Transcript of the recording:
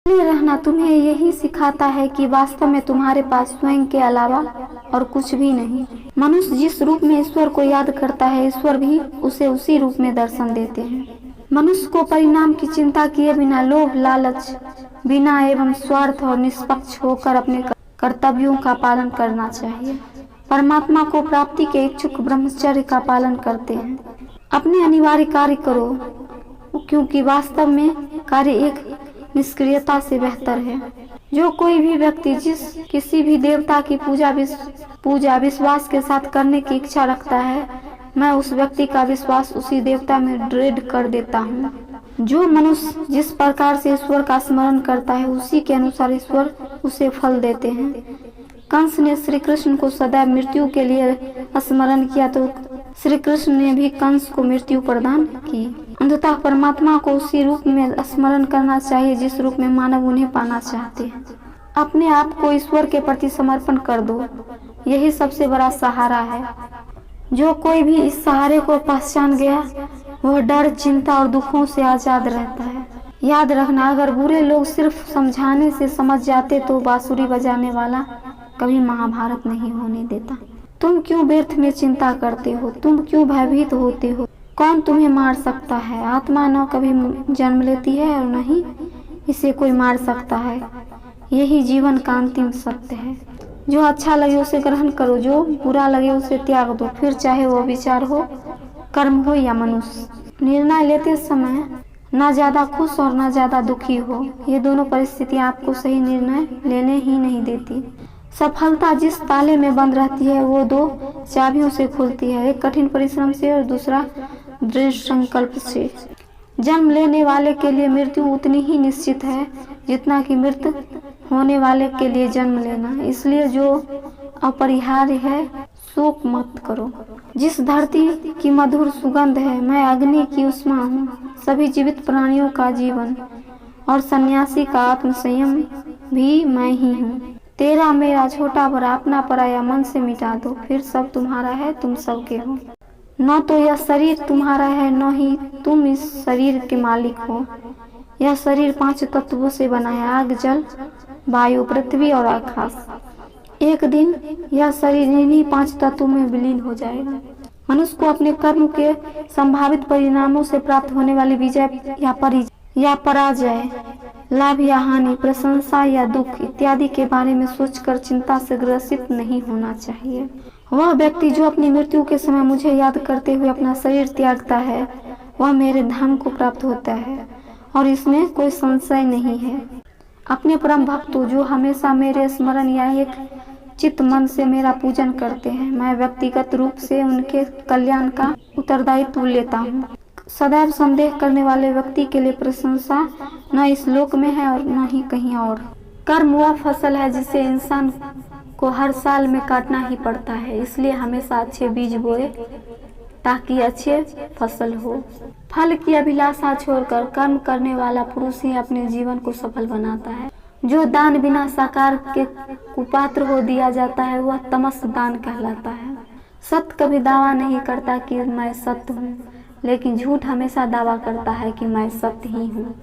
अकेले रहना तुम्हें यही सिखाता है कि वास्तव में तुम्हारे पास स्वयं के अलावा और कुछ भी नहीं। मनुष्य जिस रूप में ईश्वर को याद करता है, ईश्वर भी उसे उसी रूप में दर्शन देते हैं। मनुष्य को परिणाम की चिंता किए बिना, लोभ लालच बिना एवं स्वार्थ और निष्पक्ष होकर अपने कर्तव्यों का पालन करना चाहिए। परमात्मा को प्राप्ति के इच्छुक ब्रह्मचर्य का पालन करते हैं। अपने अनिवार्य कार्य करो, क्योंकि वास्तव में कार्य एक निष्क्रियता से बेहतर है। जो कोई भी व्यक्ति किसी भी देवता की पूजा विश्वास के साथ करने की इच्छा रखता है, मैं उस व्यक्ति का विश्वास उसी देवता में दृढ़ कर देता हूँ। जो मनुष्य जिस प्रकार से ईश्वर का स्मरण करता है, उसी के अनुसार ईश्वर उसे फल देते हैं। कंस ने श्री कृष्ण को सदैव मृत्यु के लिए स्मरण किया, तो श्री कृष्ण ने भी कंस को मृत्यु प्रदान की। अंततः परमात्मा को उसी रूप में स्मरण करना चाहिए जिस रूप में मानव उन्हें पाना चाहते हैं। अपने आप को ईश्वर के प्रति समर्पण कर दो, यही सबसे बड़ा सहारा है। जो कोई भी इस सहारे को पहचान गया, वह डर, चिंता और दुखों से आजाद रहता है। याद रखना, अगर बुरे लोग सिर्फ समझाने से समझ जाते तो बांसुरी बजाने वाला कभी महाभारत नहीं होने देता। तुम क्यों व्यर्थ में चिंता करते हो? तुम क्यों भयभीत होते हो? कौन तुम्हें मार सकता है? आत्मा न कभी जन्म लेती है और न ही इसे कोई मार सकता है। यही जीवन का अंतिम सत्य है। जो अच्छा लगे उसे ग्रहण करो, जो बुरा लगे उसे त्याग दो, फिर चाहे वो विचार हो, कर्म हो या मनुष्य। निर्णय लेते समय न ज्यादा खुश और न ज्यादा दुखी हो। ये दोनों परिस्थितियां आपको सही निर्णय लेने ही नहीं देती। सफलता जिस ताले में बंद रहती है, वो दो चाबियों से खुलती है, एक कठिन परिश्रम से और दूसरा दृढ़ संकल्प से। जन्म लेने वाले के लिए मृत्यु उतनी ही निश्चित है जितना कि मृत होने वाले के लिए जन्म लेना। इसलिए जो अपरिहार्य है, शोक मत करो। जिस धरती की मधुर सुगंध है, मैं अग्नि की उष्मा हूँ, सभी जीवित प्राणियों का जीवन और सन्यासी का आत्म संयम भी मैं ही हूँ। तेरा मेरा छोटा बड़ा अपना पराया मन से मिटा दो, फिर सब तुम्हारा है, तुम सबके हो। न तो यह शरीर तुम्हारा है, न ही तुम इस शरीर के मालिक हो। यह शरीर 5 तत्वों से बना है, आग, जल, वायु, पृथ्वी और आकाश। एक दिन यह शरीर इन्हीं 5 तत्वों में विलीन हो जाएगा। मनुष्य को अपने कर्म के संभावित परिणामों से प्राप्त होने वाली विजय या पराजय, लाभ या हानि, प्रशंसा या दुख इत्यादि के बारे में सोचकर चिंता से ग्रसित नहीं होना चाहिए। वह व्यक्ति जो अपनी मृत्यु के समय मुझे याद करते हुए अपना शरीर त्यागता है, वह मेरे धाम को प्राप्त होता है और इसमें कोई संशय नहीं है। अपने परम भक्तों जो हमेशा मेरे स्मरण या एक चित्त मन से मेरा पूजन करते हैं, मैं व्यक्तिगत रूप से उनके कल्याण का उत्तरदायित्व लेता हूँ। सदैव संदेह करने वाले व्यक्ति के लिए प्रशंसा न इस लोक में है और न ही कहीं और। कर्म वह फसल है जिसे इंसान को हर साल में काटना ही पड़ता है, इसलिए हमेशा अच्छे बीज बोए ताकि अच्छे फसल हो। फल की अभिलाषा छोड़कर कर्म करने वाला पुरुष ही अपने जीवन को सफल बनाता है। जो दान बिना साकार के कुपात्र हो दिया जाता है, वह तमस दान कहलाता है। सत्य कभी दावा नहीं करता कि मैं सत्य हूँ, लेकिन झूठ हमेशा दावा करता है कि मैं सत्य ही हूँ।